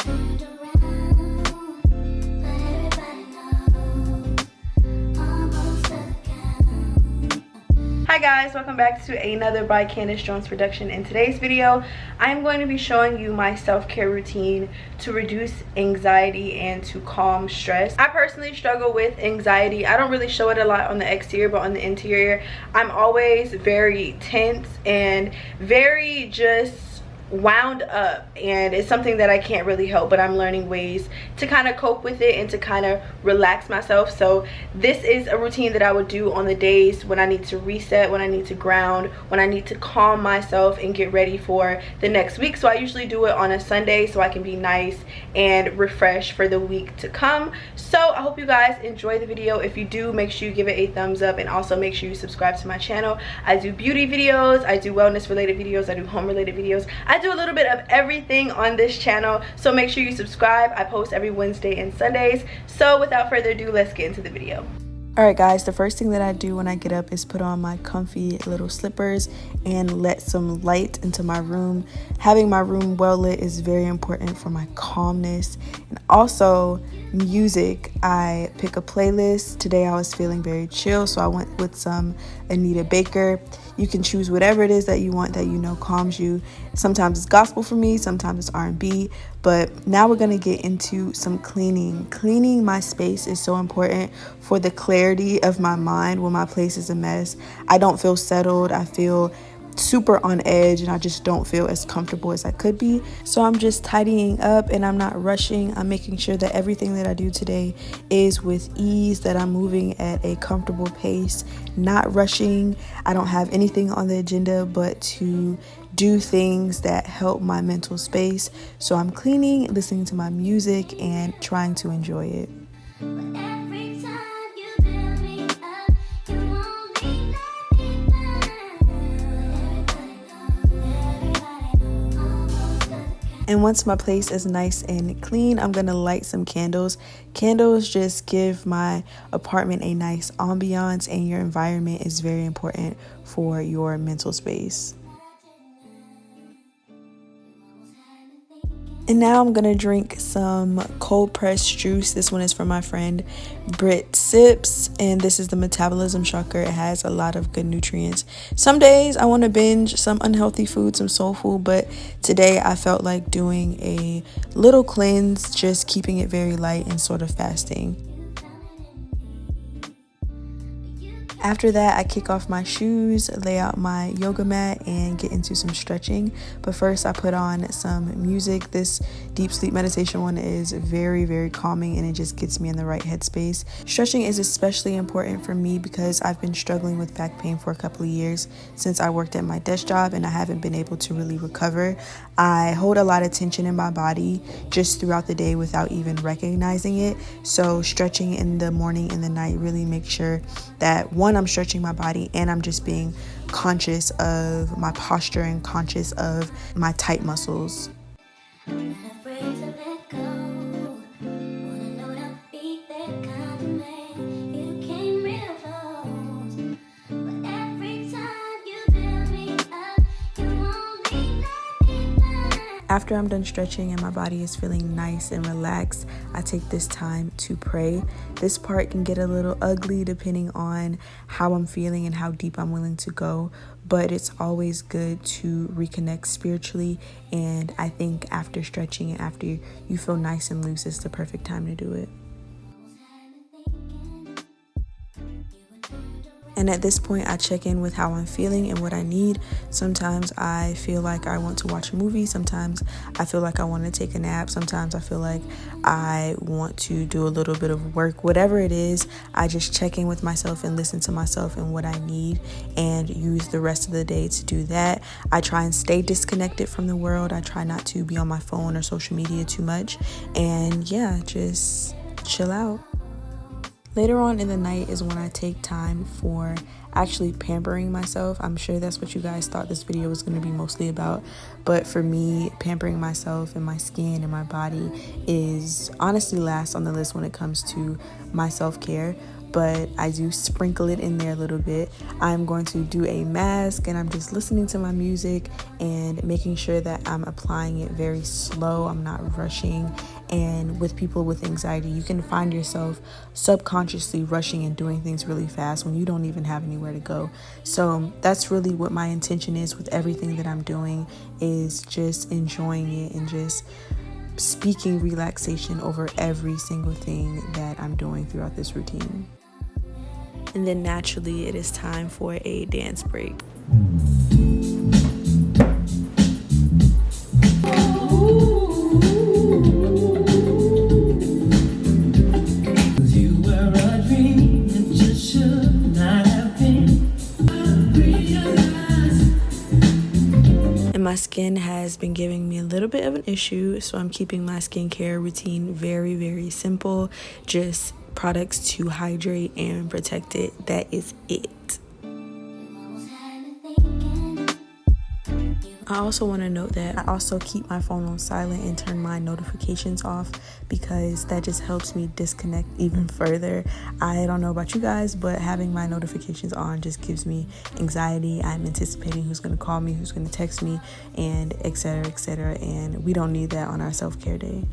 Hi guys, welcome back to another by Candace Jones production. In today's video, I'm going to be showing you my self-care routine to reduce anxiety and to calm stress. I personally struggle with anxiety. I don't really show it a lot on the exterior, but on the interior, I'm always very tense and very just wound up, and it's something that I can't really help, but I'm learning ways to kind of cope with it and to kind of relax myself. So this is a routine that I would do on the days when I need to reset, when I need to ground, when I need to calm myself and get ready for the next week. So I usually do it on a Sunday so I can be nice and refreshed for the week to come. So I hope you guys enjoy the video. If you do, make sure you give it a thumbs up, and also make sure you subscribe to my channel. I do beauty videos, I do wellness related videos, I do home related videos, I do a little bit of everything on this channel, so make sure you subscribe. I post every Wednesday and Sundays. So without further ado, let's get into the video. Alright guys, the first thing that I do when I get up is put on my comfy little slippers and let some light into my room. Having my room well lit is very important for my calmness. And also music. I pick a playlist. Today I was feeling very chill, so I went with some Anita Baker. You can choose whatever it is that you want that you know calms you. Sometimes it's gospel for me, sometimes it's R&B. But now we're gonna get into some cleaning. Cleaning my space is so important for the clarity of my mind when my place is a mess. I don't feel settled. I feel super on edge, and I just don't feel as comfortable as I could be. So I'm just tidying up, and I'm not rushing. I'm making sure that everything that I do today is with ease, that I'm moving at a comfortable pace, not rushing. I don't have anything on the agenda but to do things that help my mental space. So I'm cleaning, listening to my music, and trying to enjoy it. And once my place is nice and clean, I'm gonna light some candles. Candles just give my apartment a nice ambiance, and your environment is very important for your mental space. And now I'm gonna drink some cold pressed juice. This one is from my friend Brit Sips, and this is the Metabolism Shocker. It has a lot of good nutrients. Some days I want to binge some unhealthy food, some soul food, but today I felt like doing a little cleanse, just keeping it very light and sort of fasting. After that, I kick off my shoes, lay out my yoga mat, and get into some stretching. But first, I put on some music. This deep sleep meditation one is very, very calming, and it just gets me in the right headspace. Stretching is especially important for me because I've been struggling with back pain for a couple of years since I worked at my desk job, and I haven't been able to really recover. I hold a lot of tension in my body just throughout the day without even recognizing it. So stretching in the morning and the night really makes sure that, one, I'm stretching my body, and I'm just being conscious of my posture and conscious of my tight muscles. After I'm done stretching and my body is feeling nice and relaxed, I take this time to pray. This part can get a little ugly depending on how I'm feeling and how deep I'm willing to go, but it's always good to reconnect spiritually, and I think after stretching and after you feel nice and loose, it's the perfect time to do it. And at this point, I check in with how I'm feeling and what I need. Sometimes I feel like I want to watch a movie. Sometimes I feel like I want to take a nap. Sometimes I feel like I want to do a little bit of work. Whatever it is, I just check in with myself and listen to myself and what I need, and use the rest of the day to do that. I try and stay disconnected from the world. I try not to be on my phone or social media too much. And yeah, just chill out. Later on in the night is when I take time for actually pampering myself. I'm sure that's what you guys thought this video was going to be mostly about, but for me, pampering myself and my skin and my body is honestly last on the list when it comes to my self-care. but I do sprinkle it in there a little bit. I'm going to do a mask, and I'm just listening to my music and making sure that I'm applying it very slow. I'm not rushing. And with people with anxiety, you can find yourself subconsciously rushing and doing things really fast when you don't even have anywhere to go. So that's really what my intention is with everything that I'm doing, is just enjoying it and just speaking relaxation over every single thing that I'm doing throughout this routine. And then naturally, it is time for a dance break. My skin has been giving me a little bit of an issue, so I'm keeping my skincare routine very, very simple. Just products to hydrate and protect it. That is it. I also want to note that I also keep my phone on silent and turn my notifications off, because that just helps me disconnect even further. I don't know about you guys, but having my notifications on just gives me anxiety. I'm anticipating who's going to call me, who's going to text me, and etc., and we don't need that on our self-care day.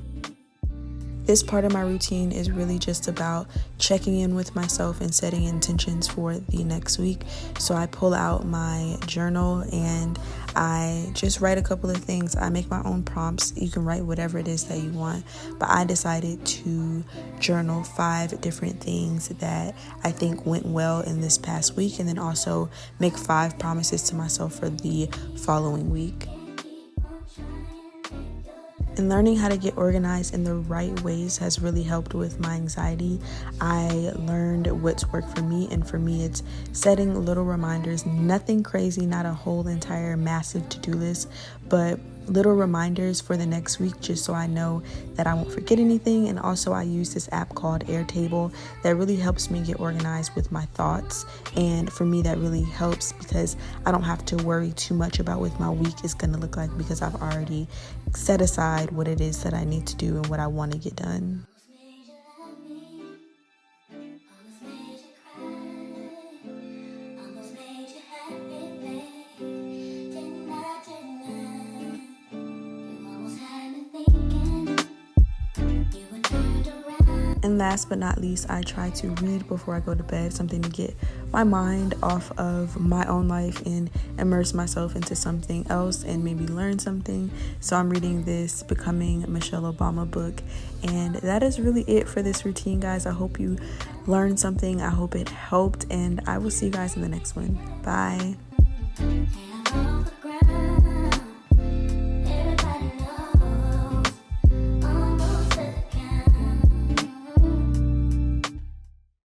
This part of my routine is really just about checking in with myself and setting intentions for the next week. So I pull out my journal and I just write a couple of things. I make my own prompts. You can write whatever it is that you want, but I decided to journal 5 different things that I think went well in this past week, and then also make 5 promises to myself for the following week. And learning how to get organized in the right ways has really helped with my anxiety. I learned what's worked for me, and for me it's setting little reminders, nothing crazy, not a whole entire massive to-do list, but little reminders for the next week, just so I know that I won't forget anything. And also I use this app called Airtable that really helps me get organized with my thoughts, and for me that really helps because I don't have to worry too much about what my week is going to look like, because I've already set aside what it is that I need to do and what I want to get done. And last but not least, I try to read before I go to bed, something to get my mind off of my own life and immerse myself into something else and maybe learn something. So I'm reading this Becoming Michelle Obama book, and that is really it for this routine, guys. I hope you learned something. I hope it helped, and I will see you guys in the next one. Bye.